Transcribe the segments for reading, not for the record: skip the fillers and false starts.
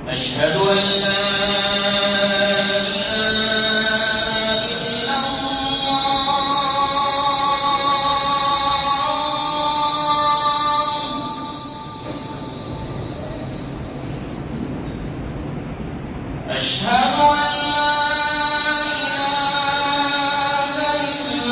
أشهد أن لا إله إلا الله. أشهد أن لا إله إلا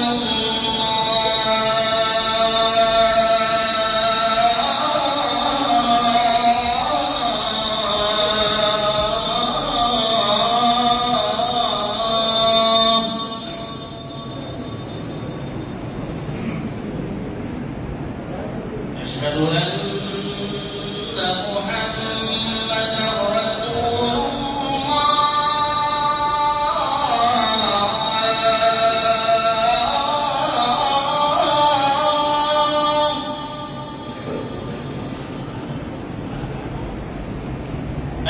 أشهد أن محمدًا رسول الله.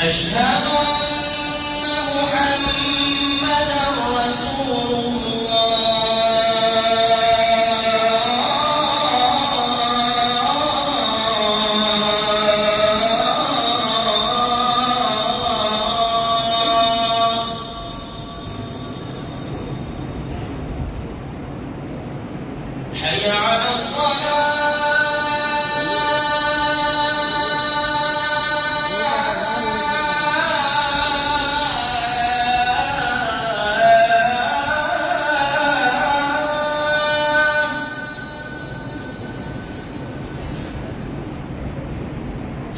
أشهد أن محمدًا رسول حي على الصلاة.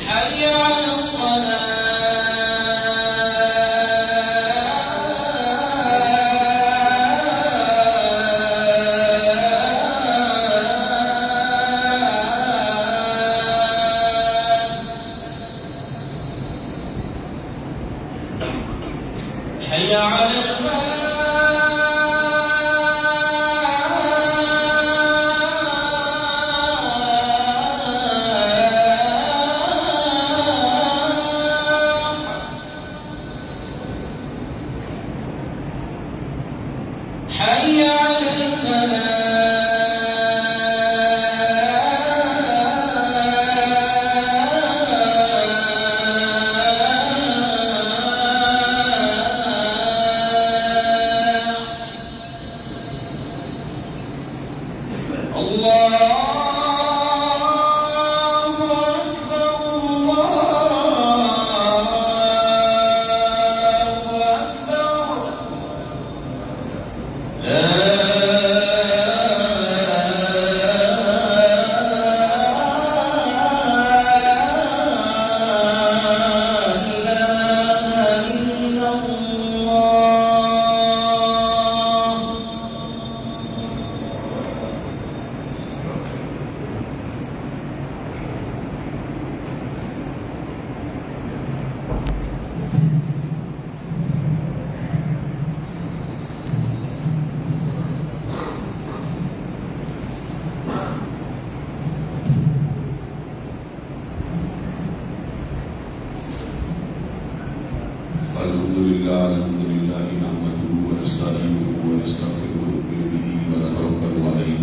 حي على حي على حي على الفلاح. الله أكبر، الله أكبر. لا إله إلا الله. الحمد لله نحمده ونستعينه ونستغفره ونؤمن به ونتوكل عليه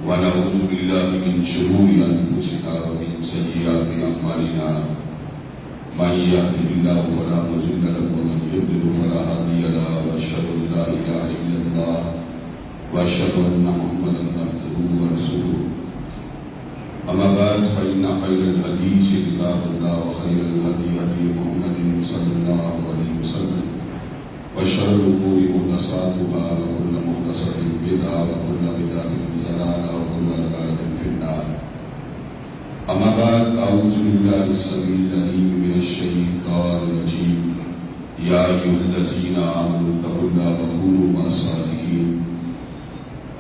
ونعوذ بالله من شرور انفسنا ومن سيئات اعمالنا. من يهده الله فلا مضل له ومن يضلل فلا هادي له واشهد ان لا اله الا الله واشهد ان محمدا عبده ورسوله. أما بعد فإن خير الحديث كتاب الله وخير الهدي هدي محمد صلى الله عليه وسلم وشر الأمور محدثاتها وكل محدثة بدعة وكل بدعة ضلالة وكل ضلالة في النار. أما بعد أعوذ بالله السميع العليم من الشيطان الرجيم. يا أيها الذين آمنوا اتقوا الله وكونوا مع الصادقين.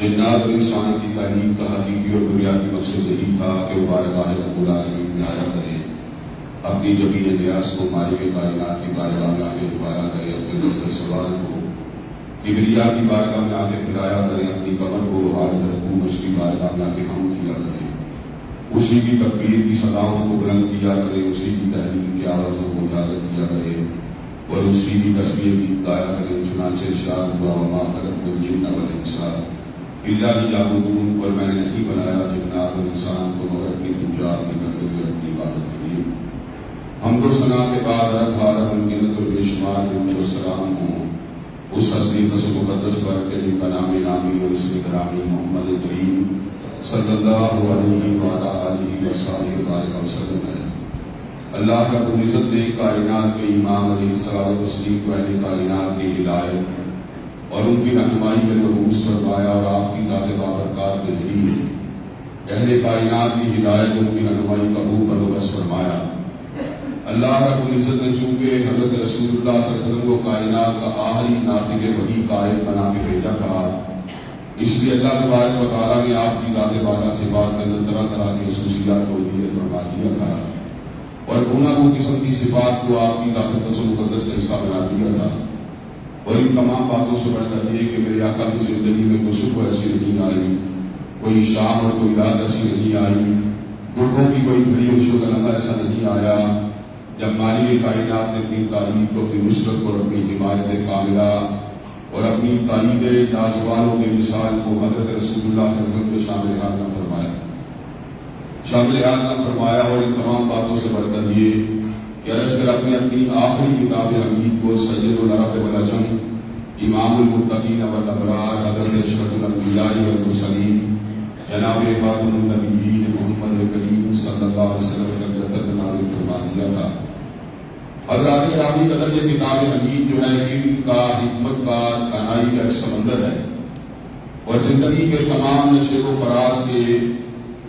جنات اور انسان کی تعلیم کا حقیقی اور بنیادی مقصد یہی تھا کہ وہ بارگاہ رب العالمین میں آیا کرے، اپنی جبین نیاز کو مالک کائنات کی بارگاہ میں آ کے دعایا کرے، اپنے دست سوال کو کبریا کی بارگاہ میں آ کے کھلایا کرے، اپنی کمر کو حالت رکوع اس کی بارگاہ میں آ کے ہم کیا کرے، اسی کی تکبیر کی صداؤں کو بلند کیا کرے، اسی کی تحریم کی آوازوں کو اجاگر کیا کرے اور اسی کی تصویر گیت گایا کرے۔ چنانچہ ارشاد ہوا وما خلقت الجن والانس الا لیعبدون، اور میں نے نہیں بنایا جنات اور انسان کو مگر اپنی پوجا، اپنی بندگی اور اپنی عبادت کے لیے۔ حمد و ثنا کے بعد رب حارم انگنت اور بے شمار درود و سلام ہوں اس حسین قدس مقدس پر کہ جن کا نام نامی اور اسم گرامی محمد کریم صلی اللہ علیہ وآلہ آلہ وصحبہ وبارک وسلم ہے۔ اللہ کا العزت نے کائنات کے امام علیہ الصلوۃ والتسلیم کو اہل کائنات کی ہدایت اور ان کی رہنمائی میں مبعوث فرمایا، اور آپ کی ذات بابرکات کے ذریعے اہل کائنات کی ہدایت اور ان کی رہنمائی کا خوب بندوبست فرمایا۔ اللہ رب العزت نے چونکہ حضرت رسول اللہ صلی اللہ علیہ وسلم کو کائنات کا آخری ناطق وحی قائد بنا کے بھیجا تھا، اس لیے اللہ تبارک و تعالیٰ نے آپ کی ذات بالا صفات کے اندر طرح طرح کی خصوصیات کو عطیت فرما دیا تھا، اور گناہ قسم کی صفات کو آپ کی ذات اقدس و مقدس کا حصہ بنا دیا تھا۔ اور ان تمام باتوں سے بڑھ کر یہ کہ میرے آقا کی زندگی میں کوئی صبح ایسی نہیں آئی، کوئی شام اور کوئی رات ایسی نہیں آئی، دکھوں کی کوئی گھڑی خوشیوں کا لمحہ ایسا نہیں آیا جب مالک کائنات نے اپنی تعریف کو، اپنی نصرت کو، اپنی حمایت کاملہ اور اپنی تائید نازوالوں کی مثال کو حضرت رسول اللہ صلی اللہ علیہ وسلم کو شامل حال نہ فرمایا، شامل حال نہ فرمایا۔ اور ان تمام باتوں سے بڑھ کر یہ کہ عرض کر اپنی آخری کتاب حمید کو سید العرب والعجم امام المتقین والابرار حضرت اشرف الانبیاء والمرسلین جناب خاتم النبیین محمد کریم صلی اللہ علیہ وسلم کا قدر نازل فرما دیا تھا۔ حضرات گرامی قدر یہ کتاب حمید جو ہے علم کا، حکمت کا، دانائی کا ایک سمندر ہے، اور زندگی کے تمام نشو و فراز کے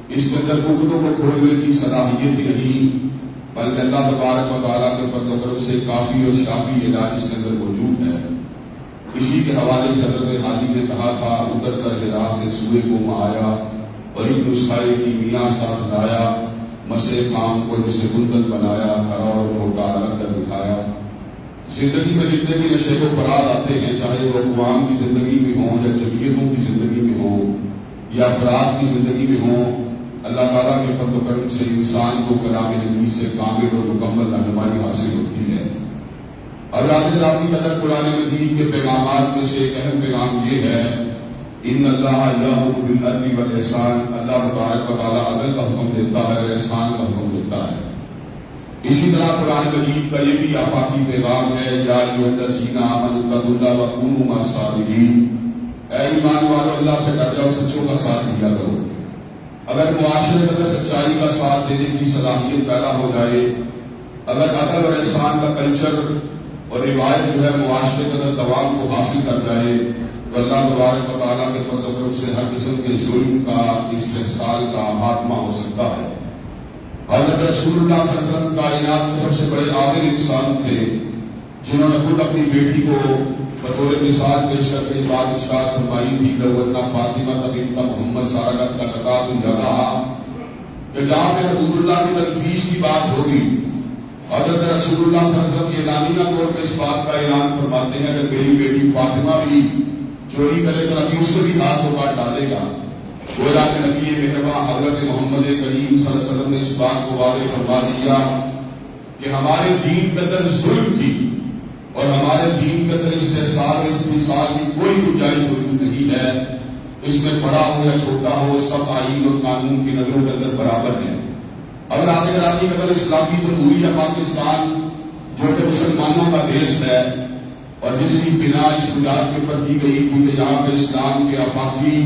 اس کے اندر گفتگو کو کھولنے کی صلاحیت ہی نہیں، بلکہ اللہ تبارک و تعالیٰ کے فضل و کرم سے کافی اور شافی علاج اس کے اندر موجود ہے۔ اسی کے حوالے سے حضرت حالی نے کہا تھا اتر کر ہرا سے سوئے کو آیا اور ایک نسخے کی میاں ساتھ لایا، مسے خام کو جسے گندن بنایا، کھڑا اور موٹا الگ کر دکھایا۔ زندگی میں جتنے بھی نشے و فراد آتے ہیں، چاہے وہ اقوام کی زندگی میں ہوں یا جمعیتوں کی زندگی میں ہوں یا افراد کی زندگی میں ہوں، اللہ تعالیٰ کے فضل و کرم سے انسان کو کلام حدیث سے کامل اور مکمل رہنمائی حاصل ہوتی ہے۔ حضرات گرامی قدر قرآن مجید کے پیغامات میں سے ایک اہم پیغام یہ ہے ان اللہ یامر بالعدل والاحسان، اللہ تبارک و تعالیٰ عدل کا حکم دیتا ہے اور احسان کا حکم دیتا ہے۔ اسی طرح قرآن مجید کا یہ بھی آفاقی پیغام ہے یا ایھا الذین آمنوا اتقوا اللہ وکونوا مع الصادقین، اے ایمان والو اللہ سے ڈر جاؤ، سچوں کا ساتھ دیا کرو۔ اگر معاشرے میں سچائی کا ساتھ دینے کی صلاحیت پیدا ہو جائے، اگر عدل اور احسان کا کلچر اور روایت جو ہے معاشرے کے اندر دوام کو حاصل کر جائے، تو اللہ تبارک و تعالیٰ کے فضل و کرم سے ہر قسم کے ظلم کا، استحصال کا خاتمہ ہو سکتا ہے۔ حضرت رسول اللہ صلی اللہ علیہ وسلم کائنات کے سب سے بڑے عادل انسان تھے، جنہوں نے خود اپنی بیٹی کو بطور مثال پیش کر کے بات ارشاد فرمائی تھی لو ان فاطمہ بنت محمد سارقت کا لقات الجگہ، کہ جہاں پہ حدود اللہ کی تنفیذ کی بات ہوگی، حضرت رسول اللہ صلی اللہ علیہ وسلم اعلانیہ طور پہ اس بات کا اعلان فرماتے ہیں اگر میری بیٹی فاطمہ بھی چوری کرے تو نبی اس کو بھی ہاتھ کو کاٹ ڈالے گا۔ گویا کہ نبی مہرباں حضرت محمد کریم صلی اللہ علیہ وسلم نے اس بات کو واضح فرما دیا کہ ہمارے دین کے اندر ظلم کی اور ہمارے دین کے اندر استحصال استحصال کی کوئی گنجائش موجود نہیں ہے، اس میں بڑا ہو یا چھوٹا ہو، سب آئین اور قانون کی نظروں کے اندر برابر ہیں۔ اگر آپ کی قدر اسلامی جمہوریہ پاکستان جو کہ مسلمانوں کا دیش ہے اور جس کی بنا اس بنیاد کے اوپر کی گئی تھی کہ یہاں پہ اسلام کے آفاقی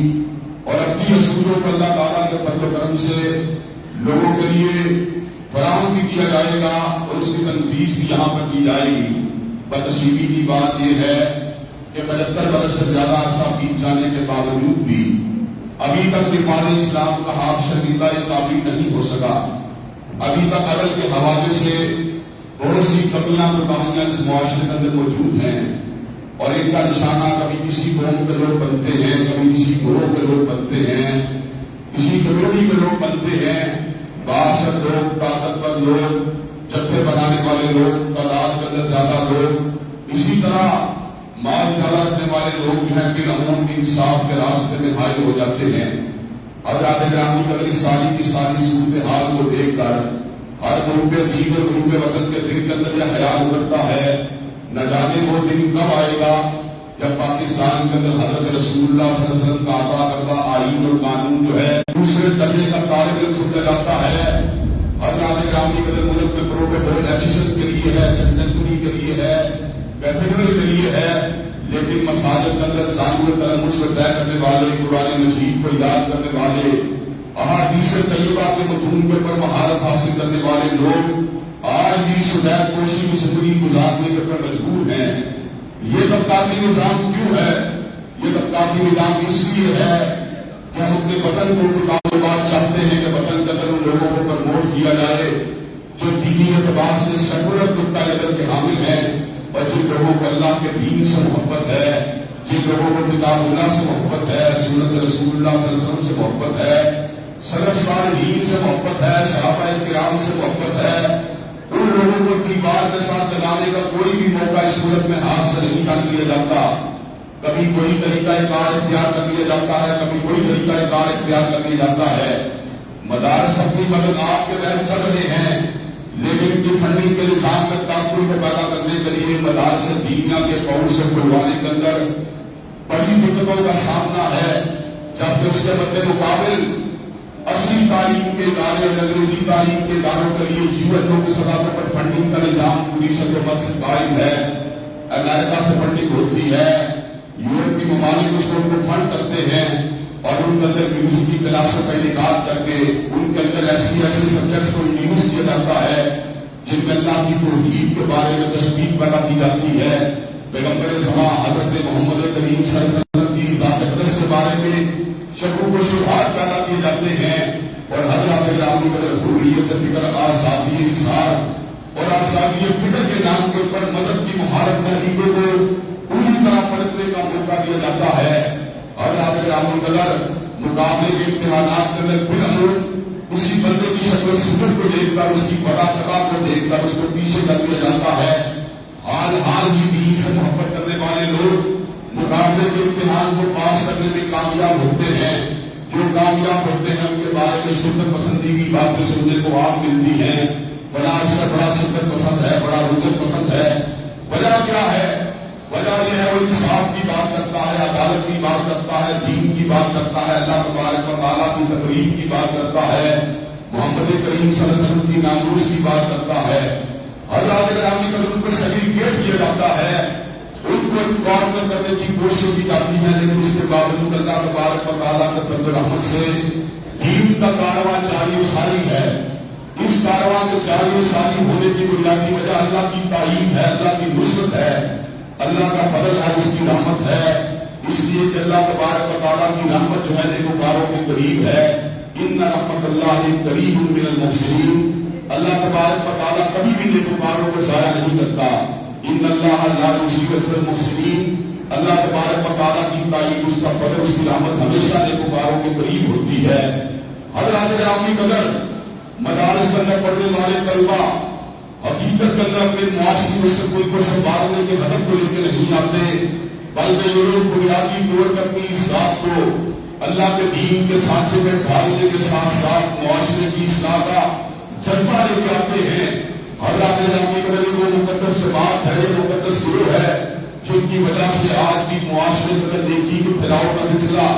اور اپنی اصولوں پر اللہ تعالیٰ کے فضل و کرم سے لوگوں کے لیے فراہم بھی کیا جائے گا اور اس کی تنفیذ بھی یہاں پر کی جائے گی، بدنصیبی کی بات یہ ہے کہ 75 برس سے زیادہ عرصہ بیت جانے کے باوجود بھی ابھی تک دفاع اسلام کا ہاتھ شرمندہ قابل نہیں ہو سکا۔ ابھی تک عدل کے حوالے سے بہت سی کمیاں کوتاہیاں اس معاشرے کے اندر موجود ہیں، اور ان کا نشانہ کبھی کسی کو قوم کے لوگ بنتے ہیں، کبھی کسی گروہ کے لوگ بنتے ہیں، کسی کمیونٹی کے لوگ بنتے ہیں، بااثر لوگ، طاقتور لوگ، جتھے بنانے والے لوگ، تعداد کے اندر زیادہ لوگ، اسی طرح مال زیادہ رکھنے والے لوگ جو ہیں بالعموم انصاف کے راستے میں حائل ہو جاتے ہیں۔ حضرات گرامی اگر اس ساری کی ساری صورتحال کو دیکھ کر ہر گروپ دیگر گروپ وطن کے دل کے اندر یہ خیال ابھرتا ہے، نہ جانے وہ دن کب آئے گا جب پاکستان کے اندر حضرت رسول اللہ صلی اللہ علیہ وسلم کا عطا کردہ آئین اور قانون جو ہے دوسرے درجے کا طالب علم سمجھا جاتا ہے۔ حضرات گرامی کے اندر ملک میں پروٹوکول ایجوکیشن کے لیے ہے، سینٹنری کے لیے ہے، کیتھیڈرل کے لیے ہے، لیکن مساجد کے اندر ثانوی تلمس کو طے کرنے والے، قرآن مجید کو یاد کرنے والے، احادیث طیبہ کے متون کے اوپر مہارت حاصل کرنے والے لوگ آج بھی سدید کوشی کی زندگی گزارنے کے اوپر مجبور ہیں۔ یہ طبقاتی نظام کیوں ہے؟ یہ طبقاتی نظام اس لیے ہے کہ ہم اپنے وطن کو خدا بات چاہتے ہیں کہ وطن کے اندر ان لوگوں کو پرموٹ کیا جائے جو دینی اعتبار سے سیکولر نقطۂ نظر کے حامل ہیں، اور جن لوگوں کو اللہ کے دین سے محبت ہے، جن لوگوں کو کتاب اللہ سے محبت ہے، سنت رسول اللہ صلی اللہ علیہ وسلم سے محبت ہے، سلف صالحین سے محبت ہے، صحابہ کرام سے محبت ہے، ان لوگوں کو دیوار کے ساتھ لگانے کا کوئی بھی موقع اس صورت میں ہاتھ سے نہیں نکال لیا جاتا۔ کبھی کوئی طریقہ کار اختیار کر لیا جاتا ہے، کبھی کوئی طریقہ کار اختیار کر لیا جاتا ہے۔ مدارس اپنی مدد آپ کے تحت چل رہے ہیں، لیکن کی فنڈنگ کے نظام کا تعطل کو پیدا کرنے کے لیے مدارس دینیا کے قول سے کھلوانے کے اندر بڑی دقتوں کا سامنا ہے، جبکہ اس کے مد مقابل اصلی تعلیم کے ادارے اور انگریزی تعلیم کے اداروں کے لیے یو این او کی سطح پر فنڈنگ کا نظام پوری شکل سے قائم ہے۔ امریکہ سے فنڈنگ ہوتی ہے، یورپ کی ممالک اس کو فنڈ کرتے ہیں اور ان کے اندر میوزک کی کلاسوں کا انعقاد کر کے ان کے اندر ایسی سبجیکٹس کو انٹروڈیوس کیا جاتا ہے جن میں اللہ کی توحید کے بارے میں تشبیہ پیدا کی جاتی ہے، پیغمبر زمان حضرت محمد کریم صلی اللہ علیہ وسلم کی ذات اقدس کے بارے میں شکوک و شبہات پیدا کیے جاتے ہیں، اور حضرات گرامی قدر حریت فکر، آزادی اظہار اور آزادی فکر کے نام کے اوپر مذہب کی مہارت تحریکوں کو پوری طرح پلٹنے کا موقع دیا جاتا ہے۔ حضرات گرامی قدر مقابلے کے امتحانات کے اندر بالعموم اسی بندے کی شکل و صورت کو دیکھ کر، اس کی بڑا کو دیکھ کر اس کو پیچھے کر دیا جاتا ہے۔ حال ہی دین سے محبت کرنے والے لوگ مقابلے کے امتحان کو پاس کرنے میں کامیاب ہوتے ہیں، جو کامیاب ہوتے ہیں ان کے بارے میں شدت پسندی کی باتیں سننے کو آپ ملتی ہیں، بڑا افسر بڑا شدت پسند ہے، بڑا رجت پسند ہے۔ وجہ کیا ہے؟ وجہ یہ ہے وہ انصاف کی بات کرتا ہے، عدالت کی بات کرتا ہے، دین کی بات کرتا ہے، اللہ تبارک و تعالیٰ کی تقریب کی بات کرتا ہے، محمد کریم صلی اللہ علیہ وسلم کی ناموس کی بات کرتا ہے۔ حضرات گرامی کا ان کو سیگریگیٹ کیا جاتا ہے، ان کو کارنر کرنے کی کوشش کی جاتی ہے، لیکن اس کے باوجود اللہ تبارک و تعالیٰ کے فضل و رحمت سے دین کا کارواں جاری و ساری ہے۔ اس کارواں کے جاری و ساری ہونے کی بنیادی وجہ اللہ کی تائید ہے، اللہ کی نصرت ہے، اللہ کا فضل ہے، اس کی رحمت ہے، اس لیے کہ اللہ تبارک و تعالیٰ کی رحمت جو ہے نیکوکاروں کے قریب ہے۔ ان رحمت اللہ قریب من المحسنین، اللہ تبارک و تعالیٰ کبھی بھی نیکوکاروں کو ضائع نہیں کرتا۔ ان اللہ لا یضیع اجر المحسنین، اللہ تبارک و تعالیٰ کی تائید، اس کا فضل، اس کی رحمت ہمیشہ نیکوکاروں کے قریب ہوتی ہے۔ حضرات گرامی قدر مدارس کے اندر پڑھنے والے طلبہ حقیقت کے اندر اپنے معاشی مستقبل کو سنبھالنے کے ہدف کو لے کے نہیں آتے، بلکہ یہ لوگ بنیادی طور پر اپنی اصلاح کو اللہ کے دین کے سانچے میں ڈھالنے کے ساتھ ساتھ معاشرے کی اصلاح کا جذبہ لے کے آتے ہیں۔ حضرات گرامی قدر وہ مقدس جماعت ہے، یہ مقدس گروہ ہے جن کی وجہ سے آج بھی معاشرے کے اندر نیکی کے پھیلاؤ کا سلسلہ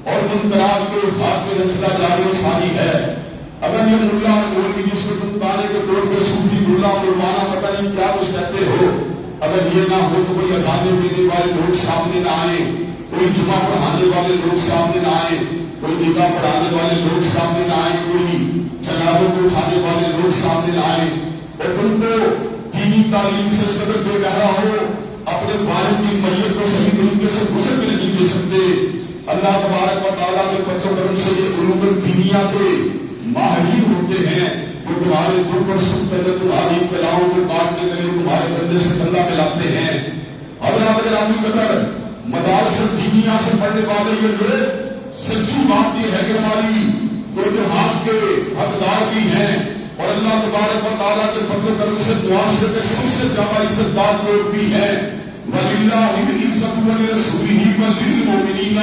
اور منکرات کے اخراج کا سلسلہ جاری و ساری ہے۔ اگر یہ ملا اور مولوی جس کو تم تانے کے طور پہ صوفی ملا مولانا پتہ نہیں کیا کچھ کہتے ہو، اگر یہ نہ ہو تو کوئی اذانیں دینے والے لوگ سامنے نہ آئیں، کوئی جمعہ پڑھانے والے لوگ سامنے نہ آئیں، کوئی نکاح پڑھانے والے لوگ سامنے نہ آئیں، کوئی جنازوں کو اٹھانے والے لوگ سامنے نہ آئیں، اور تم کو دینی تعلیم سے صدر بے بہرا ہو، اپنے والد کی میت کو صحیح طریقے سے غسل بھی نہیں دے سکتے۔ اللہ تبارک و تعالیٰ کے فضل و کرم سے یہ علوم دینیہ کے ماہرین ہوتے ہیں، جو تمہارے دکھ اور سکھ کے اندر تمہاری کلاؤں کو کاٹنے کے لیے تمہارے بندے سے بندہ ملاتے ہیں۔ حضرات گرامی قدر مدارس دینیہ سے پڑھنے والے یہ لوگ سچی بات یہ ہے کہ ہماری دو جہاد کے حقدار بھی ہیں اور اللہ تبارک و تعالیٰ کے فضل و کرم سے معاشرے کے سب سے زیادہ عزت دار لوگ بھی ہیں. وَلِلَّهِ الْعِزَّةُ وَلِرَسُولِهِ وَلِلْمُؤْمِنِينَ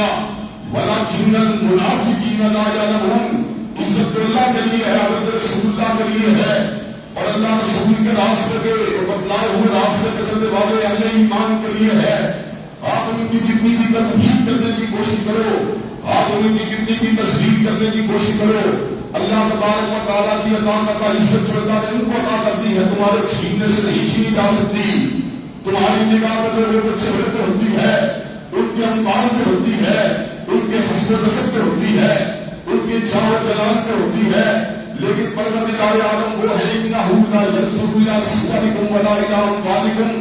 وَلَكِنَّ الْمُنَافِقِينَ لَا يَعْلَمُونَ. عزت اللہ کے لیے ہے اور رسول اللہ کے لیے ہے اور اللہ رسول کے راستے کے بتلائے ہوئے راستے پہ چلنے والے اہل ایمان کے لیے ہے. آپ ان کی کتنی بھی تصدیق کرنے کی کوشش کرو, آپ ان کی کتنی بھی تصدیق کرنے کی کوشش کرو, اللہ تبارک و تعالیٰ کی عطا کرتا عزت جو اللہ نے ان کو عطا کر دی ہے تمہارے چھیننے سے نہیں چھینی جا سکتی. تمہاری نگاہ پر لوگوں کے چہرے پہ ہوتی ہے, ان کے انوار پہ ہوتی ہے, ان کے حسن و نسب پہ ہوتی ہے, ان کے جاہ جلال پہ ہوتی ہے, لیکن پروردگار عالم وہ ہے انہ لا ينظر الى صورکم ولا الى اموالکم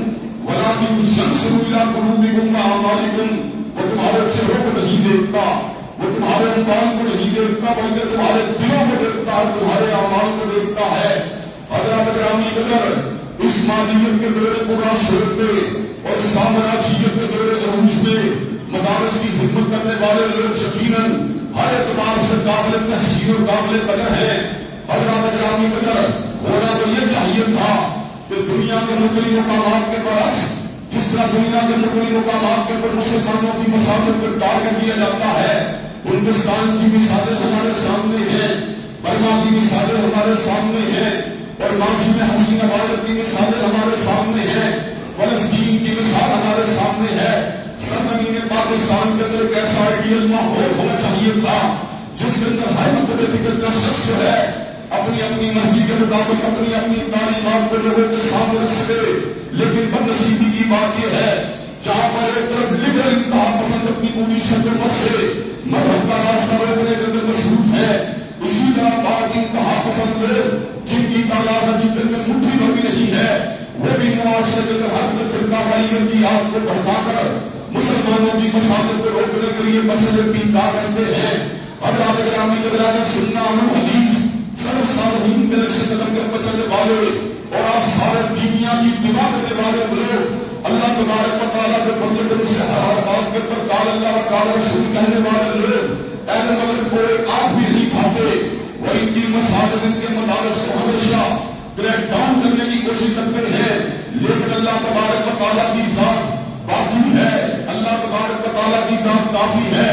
ولکن ينظر الى قلوبکم واعمالکم. وہ تمہارے چہروں کو نہیں دیکھتا, وہ تمہارے اموال کو نہیں دیکھتا, بلکہ تمہارے دلوں کو دیکھتا ہے, تمہارے اعمال کو دیکھتا ہے. حضرات گرامی قدر, اس مادیت کے دور قرآن شروع میں اور سامراجیت کے دور عروج میں مدارس کی خدمت کرنے والے لوگ یقیناً ہر اعتبار سے قابل تحسین اور قابل قدر ہیں. حضرات گرامی قدر, ہونا تو یہ چاہیے تھا کہ دنیا کے مختلف مقامات کے برعکس جس طرح دنیا کے مختلف مقامات کے پر مسلمانوں کی مساجد پر ٹارگٹ کیا جاتا ہے, ہندوستان کی مثالیں ہمارے سامنے ہیں, برما کی مثالیں ہمارے سامنے ہیں, اور ماضی میں حسین عبادت کی مثالیں ہمارے سامنے ہیں, فلسطین کی مثال ہمارے سامنے ہے. سرزمین پاکستان کے اندر ایک ایسا آئیڈیل ماحول ہونا چاہیے تھا جس کے اندر ہر مختلف فکر کا شخص جو ہے اپنی اپنی مرضی کے مطابق اپنی اپنی تعلیمات کو لوگوں کے سامنے رکھ سکے. لیکن بدنصیبی کی بات یہ ہے جہاں پر ایک طرف لبرل انتہا پسند اپنی پوری شکل سے مذہب کا راستہ روکنے کے اندر مصروف ہے, اسی طرح بعض انتہا پسند جن کی تعداد حقیقت میں مٹھی بھر بھی نہیں ہے وہ بھی معاشرے کے اندر ہر فرقہ واریت کی آگ کو بڑھا کر مسلمانوں کی مساجد کو روکنے کے لیے مسئلے پیدا کرتے ہیں. حضرات گرامی قدر, سننا حدیث سب صالحین کے نقش قدم پر چلنے والے اور آثار دینیہ کی اتباع کرنے والے لوگ اللہ تبارک و تعالیٰ کے فضل و کرم سے ہر بات کے پر قال اللہ و قال رسول کہنے والے لوگ اہل مغرب کو آپ بھی نہیں کھاتے. وہ ان کی مساجد ان کے مدارس کو ہمیشہ کریک ڈاؤن کرنے کی کوشش کرتے ہیں, لیکن اللہ تبارک و تعالیٰ کی ذات باقی ہے, اللہ تبارک و تعالیٰ کی ذات کافی ہے,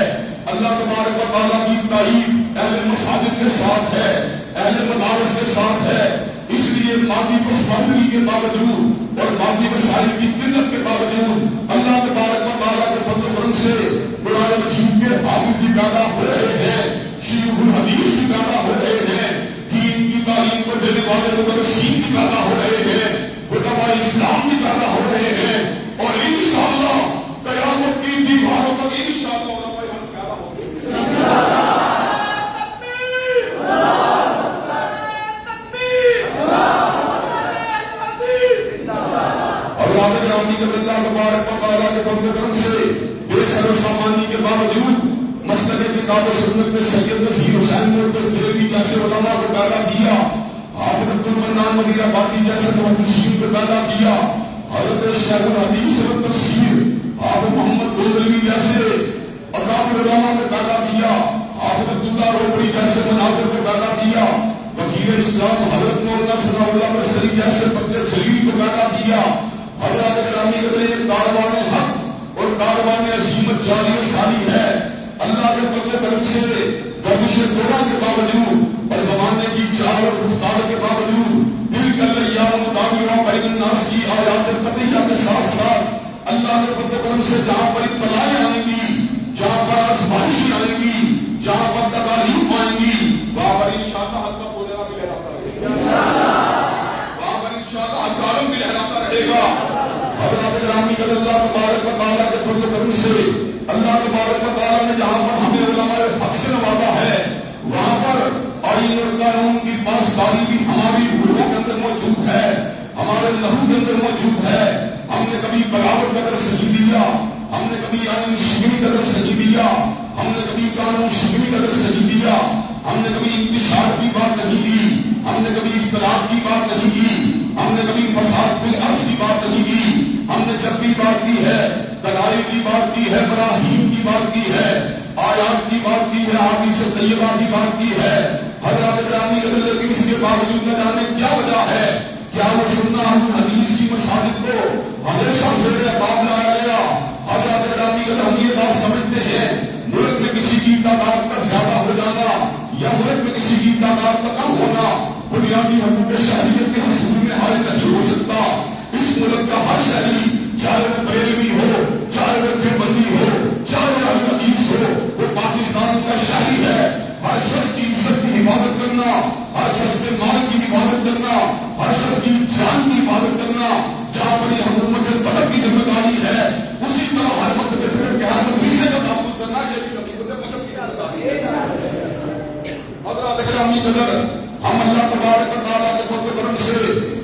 اللہ تبارک و تعالیٰ کی تعریف اہل مساجد کے ساتھ ہے, اہل مدارس کے ساتھ ہے. اس لیے مادی پسماندگی کے باوجود اور مادی وسائل کی قلت کے باوجود اللہ تبارک و تعالیٰ کے فضل و کرم سے قرآن مجید کے حافظ بھی پیدا ہو رہے ہیں, شیوخ الحدیث بھی پیدا ہو رہے ہیں, دین کی تعلیم کو دینے والے مدرسین بھی پیدا ہو رہے ہیں, علماء اسلام بھی پیدا ہو رہے ہیں, اور انشاءاللہ قیامت کی دیواروں تک انشاءاللہ علماء ہم پیدا ہوں گے. اللہ تبارک و تعالیٰ کے فضل و کرم سے بے سر و سامانی کے باوجود مسلک کتاب و سنت میں سید نذیر حسین مرتضی دہلوی جیسے علماء کو پیدا کیا, حافظ عبد المنان مدینہ باقی جیسے محدثین کو پیدا کیا, حضرت شیخ الحدیث و تفسیر حافظ محمد گولوی جیسے اکابر علماء کو پیدا کیا, حافظ عبداللہ روبڑی جیسے مناظر کو پیدا کیا, وکیل اسلام حضرت مولانا ثناء اللہ مرسلی جیسے فقیر جلیل کو پیدا کیا. حضرات گرامی قدر, یہ کاروان حق اور کاروان عظیمت جاری و ساری ہے. اللہ کے فضل و کرم سے گردش دورہ کے باوجود اور زمانے کی چال اور رفتار کے باوجود دل کر ایام مطابقہ بین الناس کی آیات قطعیہ کے ساتھ ساتھ اللہ کے فضل و کرم سے جہاں پر ابتلائیں آئیں گی, جہاں پر آزمائشیں آئیں گی, جہاں پر تکالیف آئیں گی, وہاں پر انشاءاللہ حق کا بولنا بھی لہراتا رہے گا, وہاں پر انشاءاللہ حق کا عالم بھی لہراتا رہے گا. حضرات گرامی قدر, اللہ تبارک و تعالیٰ کے فضل و کرم سے اللہ تبارک و تعالیٰ نے جہاں پر ہمیں علماء حق سے نوازا ہے وہاں پر آئین اور قانون کی پاسداری بھی ہماری روحوں کے اندر موجود ہے, ہمارے لہو کے اندر موجود ہے. ہم نے کبھی بغاوت کا درس نہیں دیا, ہم نے کبھی آئین شکنی کا درس نہیں دیا, ہم نے کبھی قانون شکنی کا درس نہیں دیا, ہم نے کبھی انتشار کی بات نہیں کی, ہم نے کبھی اختلاف کی بات نہیں کی, ہم نے کبھی فساد فی الارض کی بات نہیں کی. ہم نے جب بھی بات کی ہے، دلائل کی بات کی ہے، براہین کی بات کی ہے، آیات کی بات کی ہے، احادیث طیبہ کی بات کی ہے حضرات گرامی قدر، لیکن اس کے باوجود نہ جانے کیا وجہ ہے، کیا وہ سننا حدیث کی مساجد کو ہمیشہ سے باب لایا گیا؟ حضرات گرامی قدر، ہم یہ بات سمجھتے ہیں ملک میں کسی کی تعداد کا زیادہ ہو جانا یا ملک میں کسی کی تعداد کا کم ہونا بنیادی حقوق شہریت کے حصول میں حل نہیں ہو سکتا۔ اس ملک کا ہر شہری، چاہے وہ بریلوی ہو، چاہے وہ دیوبندی ہو، چاہے وہ اہل حدیث ہو، وہ پاکستان کا شہری ہے۔ ہر شخص کی عزت کی حفاظت کرنا، ہر شخص کے مال کی حفاظت کرنا، ہر شخص کی جان کی حفاظت کرنا جہاں پر یہ حکومت بلد کی ذمہ داری ہے، اسی طرح ہر مکتب فکر کے ہر حصے کا تحفظ کرنا یہ بھی حکومت مکتب کی ذمہ داری ہے۔ حضرات گرامی قدر، ہم اللہ تبارک و تعالیٰ کے فضل و کرم سے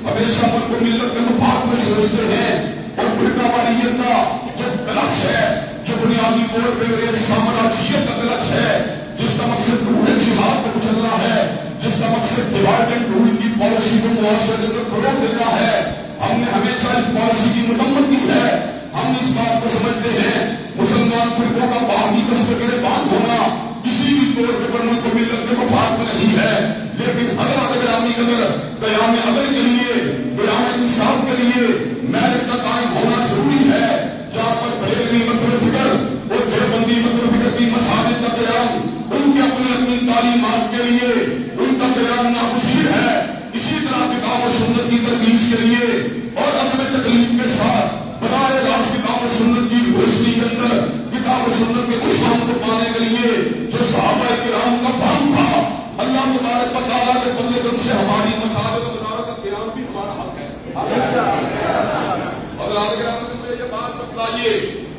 ہمیشہ ملک و ملت کے مفاد میں سوچتے ہیں، اور فرقہ واریت کا جو کلچ ہے، جو بنیادی طور پہ سامراجیت کا کلچ ہے، جس کا مقصد روح جہاد کو کچلنا ہے، جس کا مقصد ڈیوائڈ اینڈ رول کی پالیسی کو معاشرے کے اندر فروغ دینا ہے، ہم نے ہمیشہ اس پالیسی کی مذمت کی ہے۔ ہم اس بات کو سمجھتے ہیں مسلمان فرقوں کا باہمی قصبے کے بات ہونا کسی بھی طور پر ملک و ملت کے مفاد میں نہیں ہے، لیکن حضرات گرامی قدر، قیام عدل کے لیے، قیام انصاف کے لیے میرٹ کا قائم ہونا ضروری ہے۔ جہاں پر بریلوی مکتب فکر اور دیوبندی مکتب فکر کی مساجد کا قیام ان کی اپنی تعلیمات کے لیے ان کا قیام ناگزیر ہے، اسی طرح کتاب و سنت کی ترویج کے لیے اور عدم تکلیف کے ساتھ براہ راست کتاب و سنت کی روشنی کے اندر کتاب و سنت کے اسلام کو پانے کے لیے جو صحابہ کرام کا فہم تھا، اللہ تبارک و تعالیٰ کے فضل و کرم سے ہماری مساجد و مزارات کا قیام بھی ہمارا حق ہے۔ اور آگے یہ بات بتلائیے،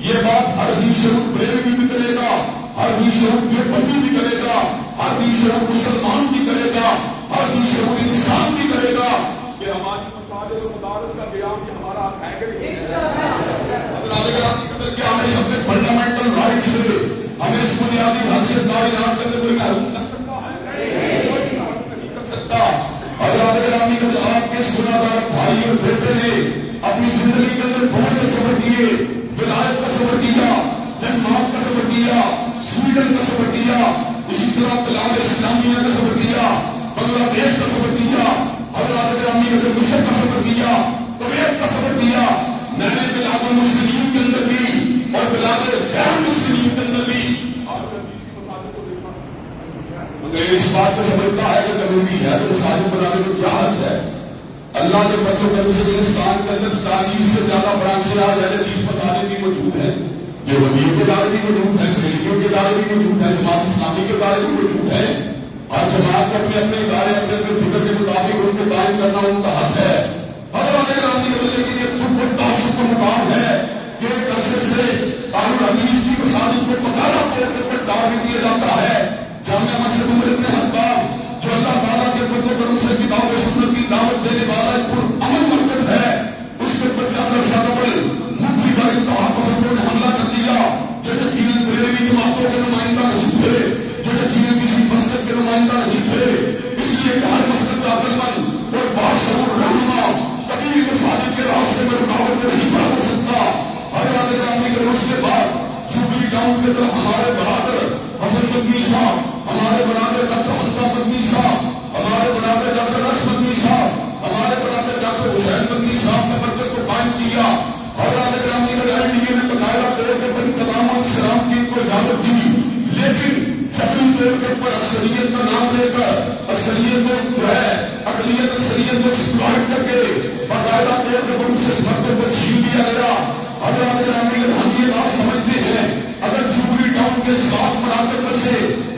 یہ بات ہر ہی شروع بریلوی بھی کرے گا، ہر ہی شروع دیوبندی بھی کرے گا، ہر ہی شروع مسلمان بھی کرے گا، ہر ہی شروع انسان بھی کرے گا کہ ہماری مساجد و مدارس کا قیام بھی ہمارا حق ہے کہ نہیں؟ کیا ہمیں اپنے فنڈامنٹل رائٹ سے، ہمیں اس بنیادی حق سے تعینات کے اندر کوئی محروم کر سکتا ہے؟ کوئی محروم نہیں کر سکتا۔ حضرات گرامی قدر، آپ کے اس گناہگار بھائی اور بیٹے نے اپنی زندگی کے اندر بہت سے سفر کیے، ولایت کا سفر کیا، ڈنمارک کا سفر کیا، سویڈن کا سفر کیا، اسی طرح بلاد اسلامیہ کا سفر کیا، بنگلہ دیش کا سفر کیا، حضرات گرامی قدر مصر کا سفر کیا، کویت کا سفر کیا، میں نے بلاد المسلمین کے اندر بھی اور بلاد غیر مسلمین کے اندر بھی مگر اس بات کو سمجھتا ہے کہ ضروری ہے تو مساجد بنانے میں کیا حرج ہے؟ اللہ کے فضل و کرم سے ہندوستان کے اندر 40 سے زیادہ برانچیں آج 30 مساجد بھی موجود ہیں، دیوبندیوں کے ادارے بھی موجود ہیں، بریلویوں کے ادارے بھی موجود ہیں، جماعت اسلامی کے ادارے بھی موجود ہیں۔ ہر جماعت کو اپنے اپنے ادارے اپنے فکر کے مطابق ان کو قائم کرنا ان کا حق ہے۔ حضرات گرامی قدر، لیکن یہ خود کو تعصب کا مقام ہے کہ ایک عرصے سے قانون حدیث کی مساجد کو پکارا طور پر ٹارگٹ دیا جاتا ہے۔ جامعہ مسجد عمر ابن خطاب جو اللہ تعالیٰ کے فضل و کرم سے کتاب و سنت کی دعوت دینے والا ایک پرامن مرکز ہے، اس کے پر چادر سادبل مفتی پر انتہا پسندوں نے حملہ کر دیا جو یقیناً بریلوی جماعتوں کے نمائندہ نہیں تھے، جو یقیناً کسی مسجد کے نمائندہ نہیں تھے، اس لیے کہ ہر مسجد کا عقلمند اور باشعور رہنما کبھی بھی مساجد کے راستے میں رکاوٹ نہیں پڑا کر سکتا۔ حضرات گرامی کے اس کے بعد جوبلی ٹاؤن کی طرف ہمارے برادر حسن مدنی صاحب، ہمارے برادر ڈاکٹر حمزہ مدنی صاحب، ہمارے برادر ڈاکٹر رش مدنی صاحب، ہمارے برادر ڈاکٹر حسین مدنی صاحب نے مرکز کو قائم کیا۔ حضرات گرامی کے LDA نے باقاعدہ طور کے پر تمام اسلام کی کو اجازت دی، لیکن جبری طور کے پر اکثریت کا نام لے کر اکثریت کو جو ہے اقلیت اکثریت کو ایکسپلائٹ کر کے باقاعدہ طور کے پر اسے مرکز کو چھین دیا گیا۔ حضرات گرامی کے ہم یہ بات سمجھتے ہیں اگر جوبلی ٹاؤن کے 7 مراکز میں سے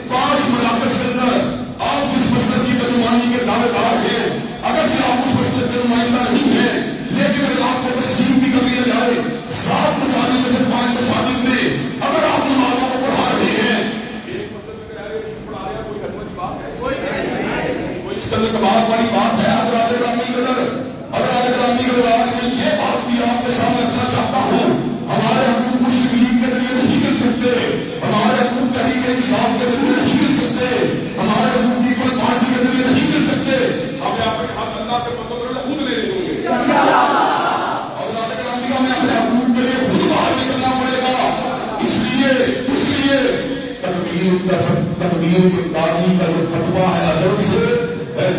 5 مراکز کے اندر آپ جس مسجد کی ترجمانی کے دعوے دار ہیں، اگرچہ آپ اس مسجد کے نمائندہ نہیں ہیں، لیکن اگر آپ کو تسلیم بھی کر لیا جائے 7 مساجد میں سے 5 مساجد میں اگر آپ نمازوں کو پڑھا رہے ہیں، ایک مسجد میں کہہ رہے ہیں پڑھا رہے ہیں، کوئی حرمت کی بات ہے؟ کوئی اس کے اندر کمال والی بات ہے؟ حضرات گرامی قدر، حضرات گرامی قدر، آج میں یہ بات بھی لیجیے تقدیر کے قاضی کا جو فتویٰ ہے ادب سے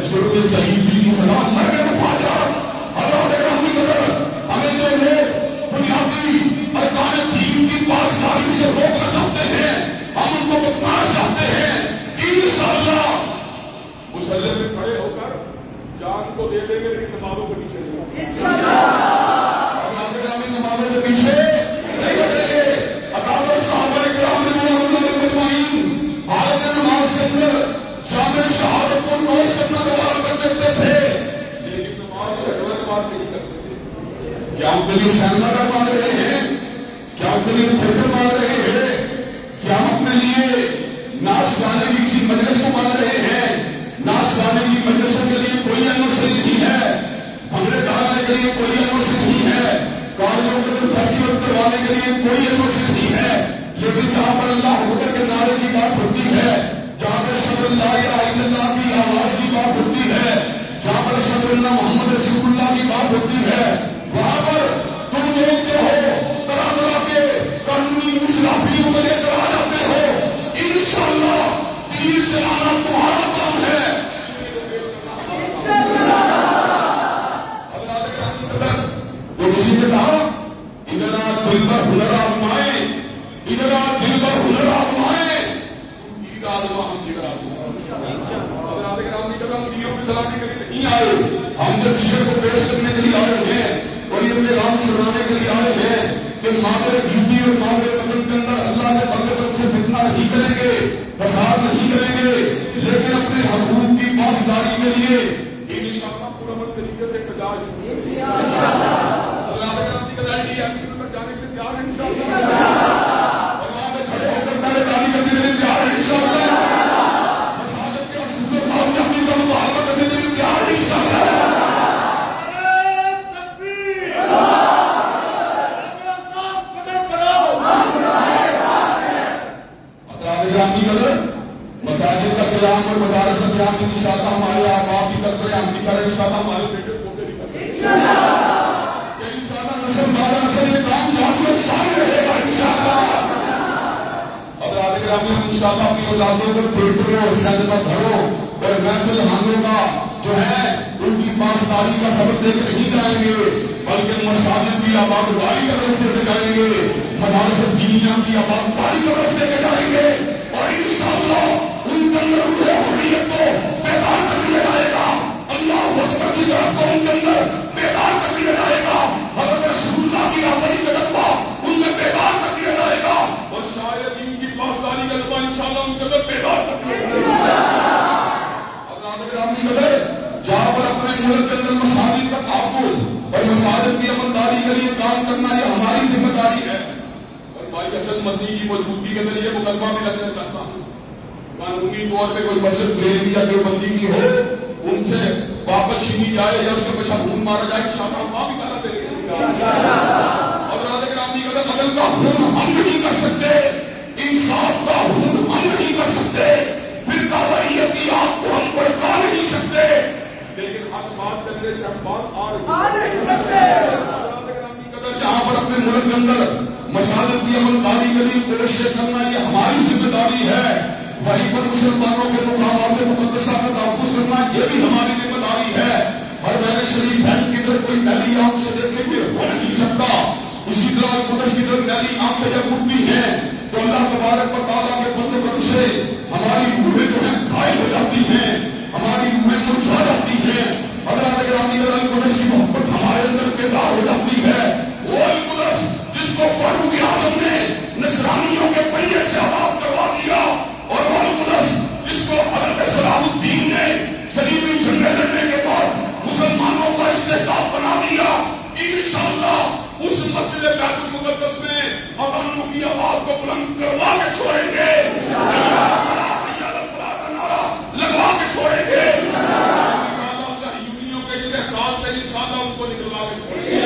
جرم ضعیفی کی سزا مرنے مفاجات حضرات گرامی قدر ہمیں جو لوگ بنیادی ارکان دین کی پاسداری سے روکنا چاہتے ہیں ہم ان کو بتانا چاہتے ہیں انشاءاللہ مسلح میں کھڑے ہو کر جان کو دے دیں گے لیکن نمازوں کے پیچھے نہیں نمازوں کے پیچھے نہیں ہٹیں گے اکابر صحابہ کرام رضوان اللہ اجمعین حالت نماز کے اندر جامع شہادت کو نوش کرنا دوبارہ کر دیتے تھے لیکن نماز سے ہٹنے کی بات نہیں کرتے تھے کیا ہم کے لیے سینما مار رہے ہیں کیا ہم کے لیے تھیٹر مار رہے ہیں کیا ہم اپنے لیے ناچ گانے کی کسی مجلس کو مار رہے ہیں ناچ گانے کی مجلسوں کے لیے کوئی انوسری نہیں ہے بھنگڑے ڈالنے کے لیے کوئی انوسری نہیں ہے کالجوں کے اندر فیسٹیول کروانے کے لیے کوئی انوسری نہیں ہے لیکن جہاں پر اللہ اکبر کے نعرے کی بات ہوتی ہے جہاں پر اشہد ان لا الہ الا اللہ کی آواز کی بات ہوتی ہے جہاں پر اشہد ان محمد رسول اللہ کی بات ہوتی ہے وہاں پر تم لوگ جو ہو طرح طرح کے قانونی مشرافیوں کو لے کر آ جاتے ہو انشاءاللہ تیر چلانا تمہارا کام ہے کسی نے کہا ادھر دل پر ہنر آزمائے ادھر دل پر ہنر آزمائے تم عید آزما ہم جگر آزما ہم دیوں کی سلاتی کے لیے نہیں آئے ہم جب شیر کو پیش کرنے کے لیے آئے ہیں اور یہ پیغام سنانے کے لیے آئے ہیں کہ معاملے گیتی اور معاملے وطن کے اندر اللہ کے بندے پر سے فتنہ نہیں کریں گے فساد نہیں کریں گے لیکن اپنے حقوق کی پاسداری کے لیے انشاءاللہ پرامن طریقے سے احتجاج جانے کے لیے تیار ہیں انشاءاللہ اور وہاں پہ کھڑے ہو کر پہلے تعلیم کرنے کے لیے تیار ہیں انشاءاللہ مساجد کے اصول و قانون کا مطالبہ کرنے کے لیے تیار ہیں انشاءاللہ مساجد کا قیام اور مدارس کا قیام کی انشاءاللہ ہمارے آباء کی طرف سے ہم بھی کریں انشاءاللہ ہمارے بیٹے پوتے بھی کریں انشاءاللہ نسل بعد نسل یہ کام جاری و ساری رہے گا انشاءاللہ اب رات گرامی ہم انشاءاللہ اپنی اولادوں کو تھیٹروں اور سینما گھروں اور محفل خانوں کا جو ہے ان کی پاسداری کا خبر دے کر نہیں جائیں گے بلکہ مساجد کی آبادکاری کا راستے پہ جائیں گے مدارس دینیہ کی آبادکاری کا راستے پہ جائیں گے اور انشاءاللہ ان کے اندر روح حریت کو بیدار کر دیا جائے گا اللہ اکبر کی طرف کو ان کے اندر بیدار کر دیا جائے گا حضرت رسول اللہ کی راہبری کا جذبہ ان میں بیدار کر دیا جائے گا اور شاعر دین کی پاسداری کا جذبہ انشاءاللہ ان کے اندر بیدار کر دیا جائے گا حضرات گرامی قدر جہاں پر اپنے ملک کے اندر مساجد کا تحفظ اور مساجد کی عملداری کے لیے کام کرنا یہ ہماری ذمہ داری ہے اور بھائی حسن مدنی کی موجودگی کے اندر یہ مقدمہ بھی رکھنا چاہتا ہوں قانونی طور پہ کوئی مسجد بریلوی یا دیوبندی کی ہو ان سے واپس چھینی جائے یا اس کے پیچھے خون مارا جائے انشاءاللہ وہاں بھی کہنا دے گا اور حضرات گرامی قدر عدل کا خون ہم نہیں کر سکتے انصاف کا خون ہم نہیں کر سکتے فرقہ واریت کی آگ کو ہم بھڑکا نہیں سکتے لیکن حق بات کرنے سے ہم بات آ نہیں سکتے حضرات گرامی قدر جہاں پر اپنے ملک کے اندر مساجد کی عملداری کے لیے کوشش کرنا یہ ہماری ذمہ داری ہے وہیں پر مسلمانوں کے مقامات مقدسہ کا تحفظ کرنا یہ بھی ہماری ذمہ داری ہے اور میں نے شریف ہے کی طرف کوئی میلی آنکھ سے دیکھے ہوئے ہو نہیں سکتا اسی طرح قدس کی طرف میلی آنکھیں جب اٹھتی ہیں تو اللہ تبارک و تعالیٰ کے فضل و کرم سے ہماری روحیں جو ہیں گھائل ہو جاتی ہیں ہماری روحیں مرجھا جاتی ہیں حضرات گرامی قدس کی محبت ہمارے اندر بیدار ہو جاتی ہے وہ القدس جس کو فاروق اعظم نے نصرانیوں کے پہیے سے آباد کروا دیا اور وہ القدس جس کو حضرت صلاح الدین نے صلیبی جھنڈے لڑنے کے بعد مسلمانوں کا استحقاق بنا دیا انشاءاللہ اس مسجد بیت المقدس میں اذانوں کی آواز کو بلند کروا کے چھوڑیں گے لگوا کے چھوڑیں گے انشاءاللہ صہیونیوں کے استحصال سے انشاءاللہ ان کو نکلوا کے چھوڑیں گے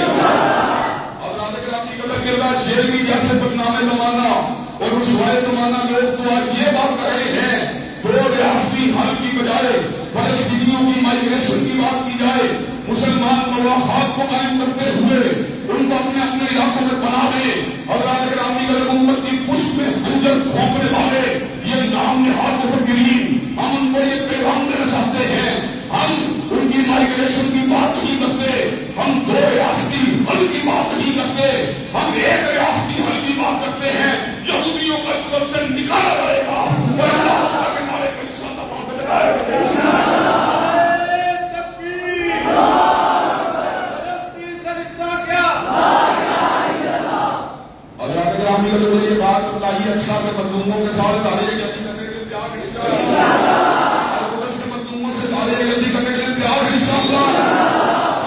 حضرات گرامی قدر کردار جیلوی جیسے بدنام زمانہ اور رسوائے زمانہ لوگ تو آج یہ بات کر رہے ہیں دو ریاستی حل کی بجائے فلسطینیوں کی مائیگریشن کی بات کی جائے مسلمان مواخات کو قائم کرتے ہوئے ان کو اپنے اپنے علاقوں میں بنا دے حضرات گرامی اگر امت کی پشت میں خنجر گھونپنے والے یہ نام نہاد مفکرین، ہم ان کو یہ پیغام دینا چاہتے ہیں، ہم ان کی مائگریشن کی بات نہیں کرتے، ہم دو ریاستی حل کی بات نہیں کرتے، ہم ایک ریاستی حل کی بات کرتے ہیں۔ یہودیوں کو ملک سے نکالا جائے گا اور اللہ کے نعرے کو انشاءاللہ وہاں پہ لگائے گا۔ یہ بات بتائیے اکثر میں مظلوموں کے ساتھ دارے گردی کرنے کے لیے تیار ہے انشاءاللہ، القدس کے مظلوموں سے دارے گردی کرنے کے لیے تیار ہے انشاءاللہ۔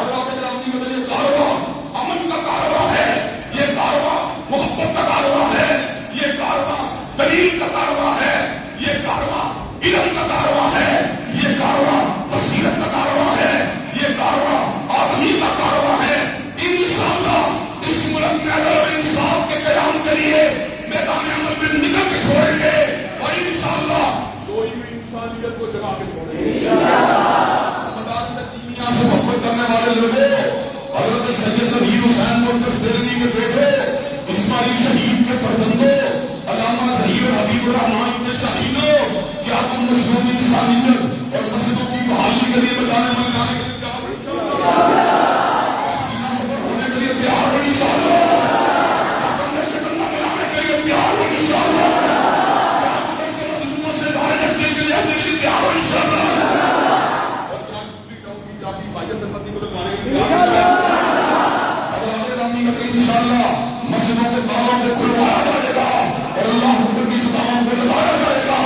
اللہ کے گرامی کا یہ کارواں امن کا کارواں ہے، یہ کارواں محبت کا کارواں ہے، یہ کارواں دلیل کا کارواں ہے، یہ کارواں علم کا کارواں ہے، یہ کارواں بصیرت کا کارواں ہے، یہ کارواں آدمی کا کارواں ہے۔ انشاءاللہ اس ملک میں عدل اور انصاف کے قیام کے لیے میدان عمل میں نکل کے چھوڑیں گے اور انشاءاللہ سوئی ہوئی انسانیت کو جگا کے چھوڑیں گے۔ مدارس دینیہ سے محبت کرنے والے لوگوں، حضرت سید نذیر حسین مرکز دہلوی کے بیٹے، اسماعیل شہید کے فرزندوں، علامہ ظہیر حبیب الرحمان کے شاہینوں، کیا تم مظلوم انسانیت اور مسجدوں کی بحالی کے لیے میدان عمل میں آنے کے لیے تیار ہو انشاءاللہ؟ سینہ صبر ہونے کے لیے تیار ہو انشاءاللہ؟ مسجدوں کے تالوں کو کھلوایا جائے گا اور اللہ حکم کی سطحوں کو لگایا جائے گا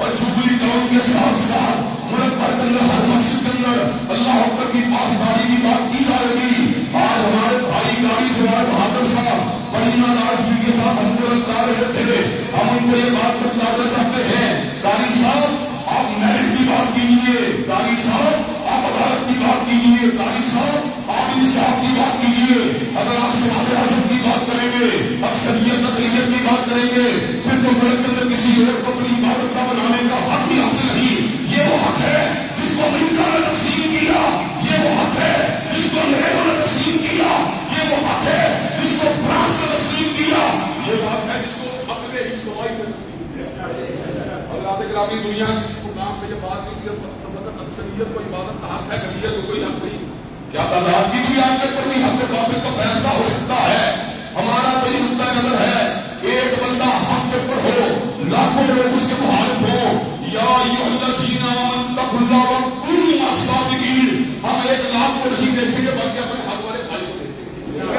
اور جوبلی ٹاؤن کے ساتھ ساتھ ملک بھر کے اندر ہر مسجد کے اندر اللہ حکم کی پاسداری کی بات کی جائے گی۔ آج ہمارے بھائی قاری جوار بہادر صاحب بڑی ناراضگی کے ساتھ ہم کو لگا رہے تھے، ہم ان کو یہ بات بتلانا چاہتے ہیں، قاری صاحب آپ میرٹ کی بات کیجیے، قاری صاحب آپ عدالت کی بات کیجیے، قاری صاحب آپ انصاف کی بات کیجیے۔ اگر آپ سماج ریاست کی بات کریں گے، اکثریت اقلیت کی بات کریں گے، پھر تو ملک کے اندر کسی اور کو اپنی عبادت کا بنانے کا حق بھی حاصل نہیں۔ یہ وہ حق ہے جس کو امریکہ نے تسلیم کیا، یہ وہ حق ہے جس کو انگریزوں نے تسلیم کیا، یہ وہ حق ہے جس کو فرانس نے تسلیم کیا، یہ وہ حق ہے جس کو عقل اجتماعی نے تسلیم کیا۔ حضرات گرامی دنیا کی اس مقام پہ یہ بات نہیں صرف اکثریت کو عبادت کا حق ہے، اقلیت کو کوئی حق نہیں۔ کیا تعداد کی بنیاد کے پر بھی حق و باطل کا فیصلہ ہو سکتا ہے؟ ہمارا تو یہ نقطہ نظر ہے، ایک بندہ حق کے پر ہو، لاکھوں لوگ اس کے مخالف ہو۔ یا ایھا الذین آمنوا اتقوا اللہ وکونوا مع الصادقین، ہم ایک لاکھ کو نہیں دیکھیں گے بلکہ اپنے حق والے بھائی کو دیکھیں گے۔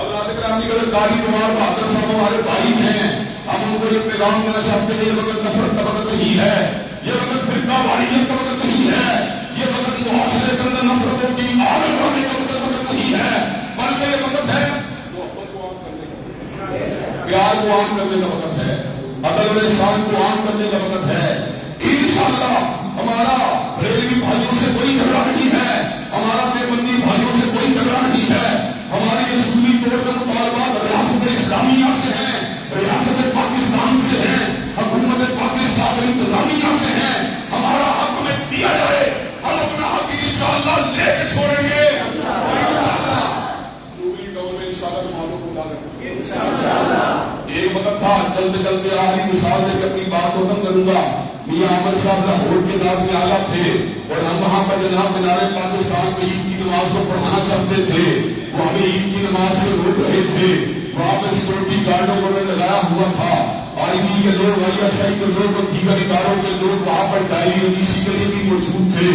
حضرات گرامی اگر قاری جوار بہادر صاحب ہمارے بھائی ہیں، ہم ان کو یہ پیغام دینا چاہتے ہیں، یہ وقت نفرت کا وقت نہیں ہے، یہ وقت فرقہ واریت کا وقت نہیں ہے، یہ وقت معاشرے کے اندر نفرتوں کی آگ لگانے کا وقت نہیں ہے، بلکہ یہ وقت ہے محبت کو عام کرنے کا، پیار کو عام کرنے کا وقت ہے، عدل اور احسان کو عام کرنے کا وقت ہے۔ انشاءاللہ ہمارا بریلوی بھائیوں سے کوئی جھگڑا نہیں ہے، ہمارا دیوبندی بھائیوں سے کوئی جھگڑا نہیں ہے، ہماری اصولی طور پر مطالبات ریاست اسلامیہ سے ہیں، ریاست پاکستان سے ہیں، حکومت پاکستان انتظامیہ سے ہیں۔ ہمارا حق ہمیں دیا جائے، ہم اپنا حق انشاءاللہ لے کے چھوڑیں گے اور انشاءاللہ جوبلی ٹاؤن میں انشاءاللہ تمہاروں کو لا کر ایک وقت تھا، چلتے چلتے آخری مثال دے کے اپنی بات کو ختم کروں گا۔ میاں احمد صاحب لاہور کے نائب اعلیٰ تھے اور ہم وہاں پر جناب مینار پاکستان کو عید کی نماز کو پڑھانا چاہتے تھے، وہ ہمیں عید کی نماز سے روک رہے تھے، وہاں پہ سیکورٹی گارڈوں کو لگایا ہوا تھا، آئی بی کے لوگ، آئی ایس آئی کے لوگ اور دیگر اداروں کے لوگ وہاں پر ڈائری رجسٹری کے لیے بھی موجود تھے۔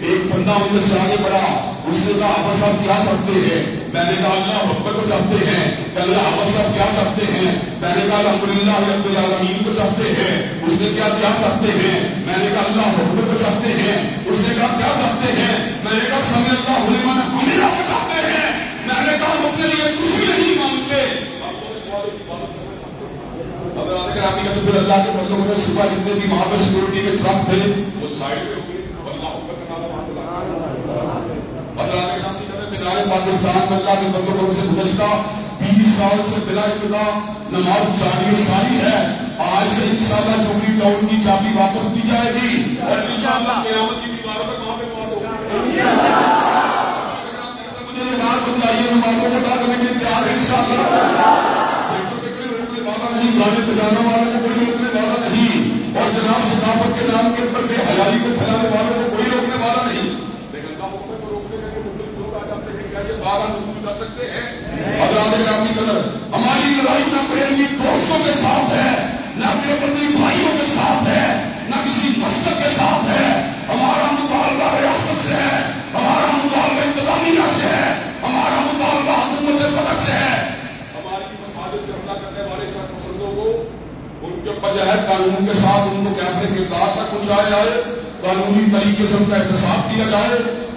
ایک بندہ ان میں سے آگے بڑھا، اس نے کہا آپ صاحب کیا چاہتے ہیں؟ میں نے کہا اللہ اکبر کو چاہتے ہیں۔ کہ اللہ آپ صاحب کیا چاہتے ہیں؟ میں نے کہا الحمدللہ رب العالمین کو چاہتے ہیں۔ اس نے کیا چاہتے ہیں؟ میں نے کہا اللہ اکبر کو چاہتے ہیں۔ اس نے کہا کیا چاہتے ہیں؟ میں نے کہا سمع اللہ لمن حمدہ کو چاہتے ہیں۔ میں نے کہا ہم اپنے لیے کچھ بھی نہیں مانگتے، آدمی کا تو پھر اللہ کے فضل و صبح جتنے بھی وہاں پہ سیکورٹی کے ٹرک تھے وہ سائڈ پہ ہو گئے، اللہ اکبر کا نعرہ اللہ کے نام کی کہتے مینار پاکستان میں اللہ کے فضل و سے گزشتہ 20 سال سے بلا ابتدا نماز جاری ساری ہے۔ آج سے انشاءاللہ جوبلی ٹاؤن کی چابی واپس دی جائے گی اور انشاءاللہ قیامت کی دیواروں تک وہاں پہ بات ہوگی۔ مجھے یہ بات بتائیے، نمازوں کو ادا کرنے کے لیے تیار ہے انشاءاللہ؟ گانے بجانے والوں کو کوئی روکنے والا نہیں، اور جناب ثقافت کے نام کے اوپر بے حیائی کو پھیلانے والوں کو کوئی روکنے والا نہیں، لیکن اللہ حکم کو روکنے کے لیے مختلف لوگ آ جاتے ہیں۔ کیا یہ بات ہم قبول کر سکتے ہیں؟ حضرات گرامی قدر، ہماری لڑائی نہ پریمی دوستوں کے ساتھ ہے، نہ دیوبندی بھائیوں کے ساتھ ہے، نہ کسی مسلک کے ساتھ ہے، ہمارا مطالبہ ریاست سے ہے، ہمارا مطالبہ انتظامیہ سے ہے، ہمارا مطالبہ حکومت بلد سے ہے۔ ہماری مساجد پہ حملہ کرنے والے شرط پسندوں کو ان کے وجہ ہے قانون کے ساتھ ان کو کیفر کردار تک پہنچایا جائے، قانونی طریقے سے ان کا احتساب کیا جائے،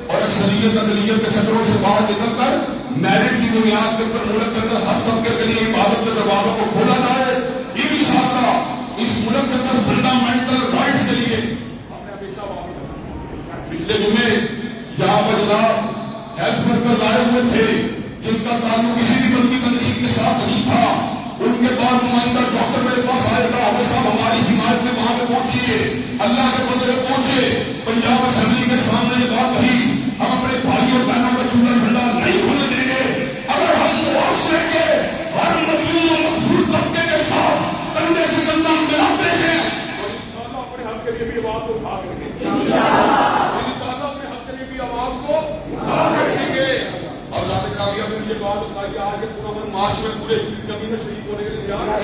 اور اکثریت اقلیت کے چکروں سے باہر نکل کر میرٹ کی بنیاد کے اوپر ملک کے اندر ہر طبقے کے لیے عبادت کے دروازوں کو کھولا جائے۔ انشاءاللہ اس ملک کے اندر فنڈامنٹل رائٹس کے لیے ہم نے ہمیشہ پچھلے جمعے یہاں پر جناب ہیلتھ ورکر آئے ہوئے تھے جن کا تعلق کسی بھی بندی تنظیم کے ساتھ نہیں تھا، ان کے بعد نمائندہ ڈاکٹر میرے پاس آئے گا، وہ صاحب ہماری حمایت میں وہاں پہ پہنچیے، اللہ کے بدلے پہنچے، پنجاب اسمبلی کے سامنے یہ بات کہی، ہم اپنے بھائی اور بہنوں کا چولہا ٹھنڈا نہیں ہونے دیں گے اگر ہم معاشرے کے ہر مظلوم و مقہور طبقے کے ساتھ کندھے سے کندھا ملاتے ہیں، اور انشاءاللہ اپنے حق کے لیے بھی آواز کو اٹھا کر کے انشاءاللہ اپنے حق کے لیے بھی آواز کو اٹھا کر گے۔ اور ذات کامیاب نے یہ بات بتائی آج کے پورا من مارچ میں پورے کمی سے شریک ہونے کے لیے تیار ہے،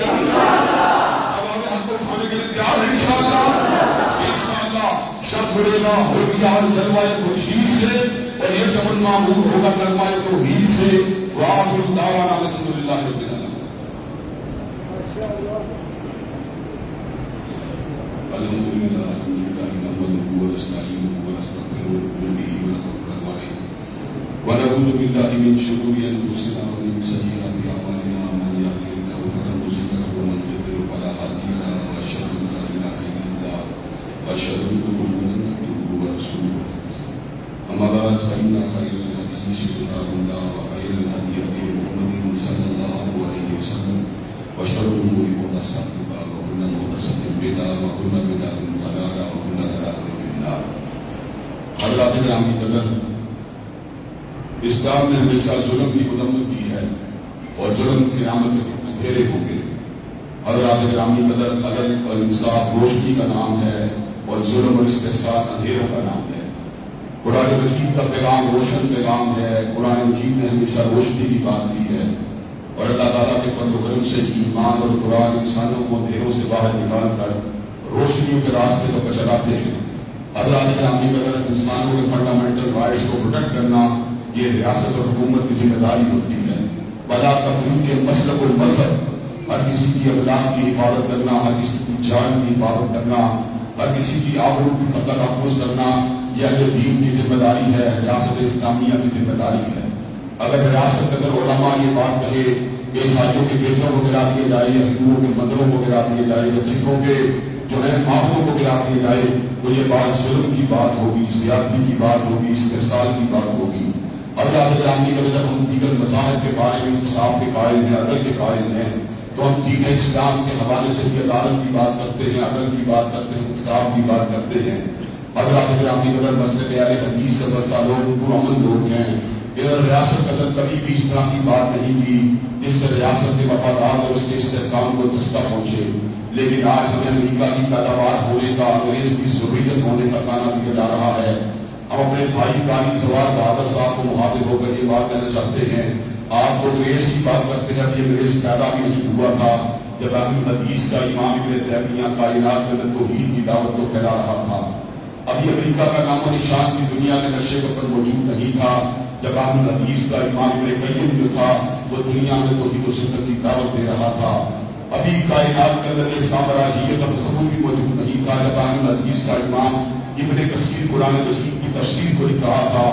آواز حق کو اٹھانے کے لیے تیار ہے انشاءاللہ۔ شب بڑھے گا ہو گیا جلوائے خورشید سے، اور یہ چمن معمور ہوگا کلمائے توحید سے، وآخر دعوانا الحمدللہ رب العالمین۔ الحمدللہ نحمده ونستعینه ونستغفره ونؤمن به ونتوکل علیہ ونعوذ باللہ من شرور انفسنا ومن سیئات اعمالنا، من یهده الله فلا مضل له ومن یضلل فلا هادی له، واشهد ان لا اله الا اللہ واشهد ان محمدا عبده ورسوله۔ اما بعد فإن خير الحديث كتاب الله وخير الهدي هدي محمد صلى الله عليه وسلم، وشر الأمور محدثاتها وكل محدثة بدعة وكل بدعة ضلالة وكل ضلالة في النار۔ حضرات گرامی قدر، اسلام نے ہمیشہ ظلم کی مذمت کی ہے، اور ظلم قیامت کے دن اندھیرے ہوں گے۔ حضرات گرامی قدر، عدل اور انصاف روشنی کا نام ہے، اور ظلم اور استحصال اندھیروں کا نام ہے۔ قرآن مجید کا پیغام روشن پیغام ہے، قرآن مجید نے ہمیشہ روشنی کی بات کی ہے، اور اللہ تعالیٰ کے فضل و کرم سے ایمان اور قرآن انسانوں کو اندھیروں سے باہر نکال کر روشنیوں کے راستے پر چلاتے ہیں۔ حضرات گرامی قدر، انسانوں کے فنڈامنٹل رائٹس کو پروٹیکٹ کرنا یہ ریاست اور حکومت کی ذمہ داری ہوتی ہے۔ بلا تفریق کے مسلک و مذہب، ہر کسی کی اخلاق کی حفاظت کرنا، ہر کسی کی جان کی حفاظت کرنا، ہر کسی کی آبرو کی تحفظ کرنا، یہ اہل دین کی ذمہ داری ہے، ریاست اسلامیہ کی ذمہ داری ہے۔ اگر ریاست اگر علماء یہ بات کہے کہ عیسائیوں کے گرجوں کو گرا دیا جائے، یا ہندوؤں کے مندروں کو گرا دیا جائے، یا سکھوں کے جو ہے معبودوں کو گرا دیا جائے، تو یہ بات ظلم کی بات ہوگی، زیادتی کی بات ہوگی، استحصال کی بات ہوگی۔ حضرات گرامی قدر، جب ہم دیگر مذاہب کے بارے میں انصاف کے قائل ہیں، عدل کے قائل ہیں، تو ہم دین اسلام کے حوالے سے بھی عدالت کی بات کرتے ہیں، عدل کی بات کرتے ہیں، انصاف کی بات کرتے ہیں۔ حضرات گرامی قدر، مسلک اہل حدیث سے وابستہ لوگ پرامن لوگ ہیں، ادھر ریاست قدر کبھی بھی اس طرح کی بات نہیں کی جس سے ریاست کے مفادات اور اس کے استحکام کو دھچکا پہنچے۔ لیکن آج ہمیں امریکہ کی پیداوار ہونے کا، انگریز کی ضروریت ہونے کا تانا دیا جا رہا ہے۔ ہم اپنے بھائی قاری سوار بہادر صاحب کو مخاطب ہو کر یہ بات کہنا چاہتے ہیں، آپ تو انگریز کی بات کرتے ہیں، ابھی انگریز پیدا بھی نہیں ہوا تھا جب اہل حدیث کا امام ابن تیمیہ کائنات کے اندر توحید کی دعوت کو پھیلا رہا تھا۔ ابھی امریکہ کا نام و نشان کی دنیا کے نقشے پر موجود نہیں تھا جب اہل حدیث کا امام ابن قیم جو تھا وہ دنیا میں توحید و سنت کی دعوت دے رہا تھا۔ ابھی کائنات کے اندر اس سامراجیت کا تصور بھی موجود نہیں تھا جب اہل حدیث کا امام ابن کثیر قرآن مجید کی تفسیر کو لکھ رہا تھا۔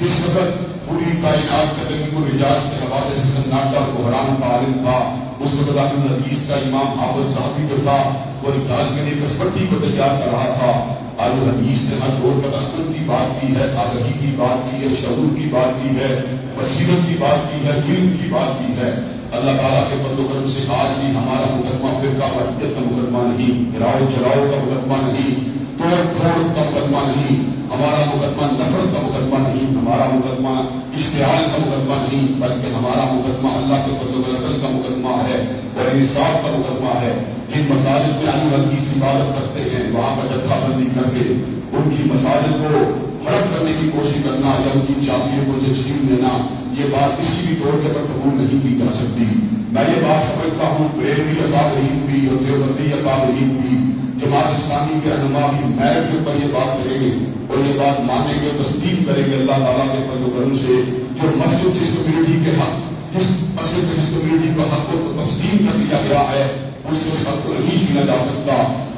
جس وقت پوری کائنات کے اندر کو رجال کے حوالے سے سناٹا اور بحران کا عالم تھا، اس وقت اہل حدیث کا امام حافظ صاحبی جو تھا وہ رجال کے لیے کسوٹی کو تیار کر رہا تھا۔ اہل حدیث نے ہر دور کا تحقیق کی بات کی ہے، آگہی کی بات کی ہے، شعور کی بات کی ہے، بصیرت کی بات کی ہے، علم کی بات کی ہے۔ اللہ تعالیٰ کے فضل و کرم سے آج بھی ہمارا مقدمہ فرقہ واحدیت کا مقدمہ نہیں، گراؤ چلاؤ کا مقدمہ نہیں، توڑ پھوڑ کا مقدمہ نہیں، ہمارا مقدمہ نفرت کا مقدمہ نہیں، ہمارا مقدمہ اشتعال کا مقدمہ نہیں، بلکہ ہمارا مقدمہ اللہ کے فضل و کرم کا مقدمہ ہے اور انصاف کا مقدمہ ہے۔ جن مساجد میں علی حدیث عبادت کرتے ہیں وہاں پر جتھا بندی کر کے ان کی مساجد کو ہڑپ کرنے کی کوشش کرنا یا ان کی چابیوں کو چھین دینا، یہ بات کسی بھی طور پر قبول نہیں کی جا سکتی۔ میں یہ بات سمجھتا ہوں بریلوی اکابرین بھی اور دیوبندی اکابرین بھی، جماعت اسلامی کے رہنما بھی میرٹ کے اوپر یہ بات کریں گے اور یہ بات مانیں گے، تسلیم کریں گے اللہ تعالیٰ کے فضل و کرم سے۔ جو مسجد جس کمیونٹی کے حق، جس مسجد جس کمیونٹی کا حق کو تسلیم کر دیا گیا ہے، اس حق کو نہیں چھینا جا سکتا۔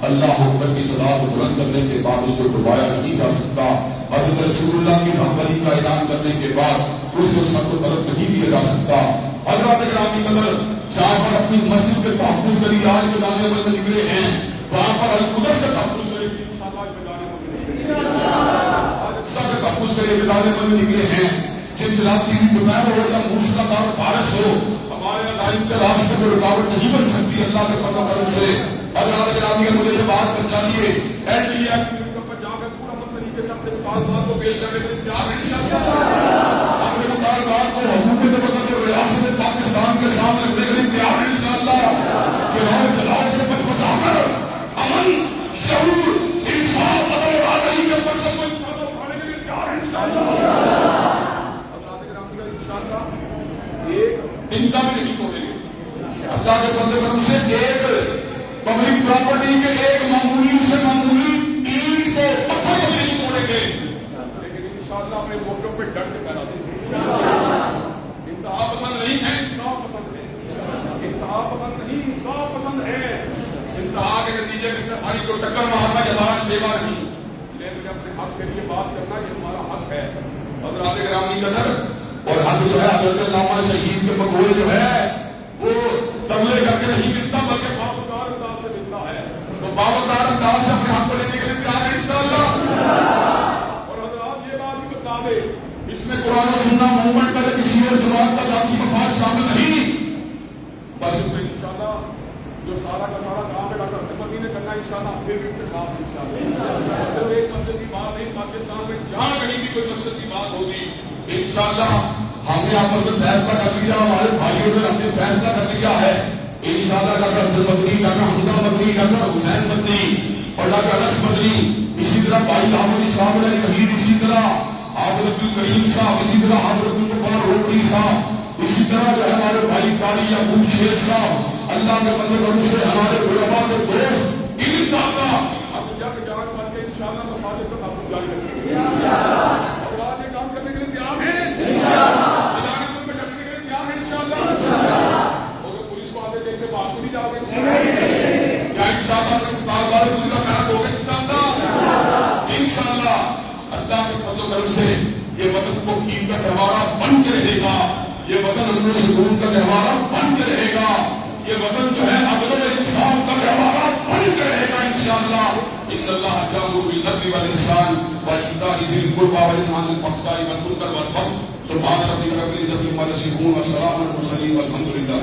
اللہ اکبر کی صدا کو بلند کرنے کے بعد اس کو دبایا نہیں جا سکتا۔ حضرت رسول اللہ کی رہبری کا اعلان کرنے کے بعد اس حق کو طلب نہیں کیا جا سکتا۔ حضرات گرامی قدر، جہاں پر اپنی مسجد کے تحفظ کے لیے آج بجانے والے نکلے ہیں، وہاں پر القدس کا تحفظ کے لیے تحفظ کے لیے بجانے والے نکلے ہیں۔ جن جلاتی ہوئی دوپہر ہو یا موسلادھار بارش ہو، ہمارے عزائم کے راستے میں رکاوٹ نہیں بن سکتی اللہ کے فضل و کرم سے۔ حضرات گرامی مجھے یہ بات پہنچانی ہے، مطالبات کو پیش کرنے کے لیے تیار ہیں انشاءاللہ۔ اپنے مطالبات کو حکومت وطن اور ریاست پاکستان کے سامنے رکھنے کے لیے تیار ہیں انشاءاللہ۔ کہ اور جلال سے بچا کر امن، شعور، انصاف، عدل اور آزادی کے اوپر سب کو انشاءاللہ اٹھانے کے لیے تیار ہیں انشاءاللہ۔ حضرات کرام کا انشاءاللہ ایک ان کا بھی نہیں توڑیں گے اللہ کے فضل و کرم سے۔ ایک پبلک پراپرٹی کے ایک معمولی سے معمولی اینٹ کو پتھر کو نہیں توڑیں گے، لیکن انشاءاللہ اپنے ووٹوں پہ ڈٹ کے پیدا دیں گے۔ انتہا پسند نہیں ہے، انصاف پسند ہے۔ انتہا پسند نہیں، انصاف پسند ہے۔ انتہا کے نتیجے میں ہماری کو ٹکر مارنا یہ ہمارا شیوا نہیں، لیکن اپنے حق کے لیے بات کرنا یہ ہمارا حق ہے۔ حضرات گرامی قدر، اور حق جو ہے حضرت علامہ شہید کے مقبول جو ہے وہ تبلے کر کے نہیں ملتا بلکہ باوقار انداز سے ملتا ہے۔ تو باوقار انداز سے اپنے حق کو لینے کے لیے تیار ہے انشاءاللہ۔ اور حضرات یہ بات بھی بتا دے، اس میں قرآن و سننا موومنٹ کا کسی اور جماعت کا ذاتی مفاد شامل نہیں، بس اس میں انشاءاللہ جو سارا کا سارا کام ہے ڈاکٹر سمدی نے کرنا انشاءاللہ پھر بھی کے ساتھ انشاءاللہ۔ صرف ایک مسجد کی بات نہیں، پاکستان میں جہاں کہیں بھی کوئی مسجد کی بات ہوگی انشاءاللہ ہم نے آپس میں فیصلہ کر لیا، ہمارے بھائیوں نے ہم نے فیصلہ کر لیا ہے انشاءاللہ ڈاکٹر حسن مدنی، ڈاکٹر حمزہ مدنی، ڈاکٹر حسین مدنی اور ڈاکٹر انس مدنی، اسی طرح بھائی احمد شامل علی وحید، اسی طرح حافظ عبد الکریم صاحب، اسی طرح حافظ عبد الغفار روکڑی صاحب، اسی طرح جو ہے ہمارے بھائی قاری یعقوب شیر صاحب، اللہ کے فضل و کرم سے ہمارے علماء کے دوست انشاءاللہ ہم جب جان بن کے انشاءاللہ مساجد کا تعلق جاری رکھیں گے اور آج یہ کام کرنے کے لیے تیار ہیں انشاءاللہ۔ ادارے میں کرنے کے لیے تیار ہیں انشاءاللہ۔ اور پولیس کو آتے دیکھ کے باہر کو نہیں جاؤ گے انشاءاللہ۔ کیا انشاءاللہ اپنے مطالبات پوری کا محنت ہوگا انشاءاللہ۔ انشاءاللہ اللہ کے فضل و کرم سے یہ وطن کو عید کا تہوار بن کے رہے گا، یہ وطن امن و سکون کا تہوار بن کے رہے گا، یہ وطن جو ہے عدل و انصاف کا تہوار بن کے رہے گا انشاءاللہ۔ ان اللہ یامر بالعدل والاحسان وایتاء ذی القربى وینہی عن الفحشاء والمنکر والبغی۔ سبحان ربک رب العزۃ عما یصفون وسلام علی المرسلین والحمد للہ۔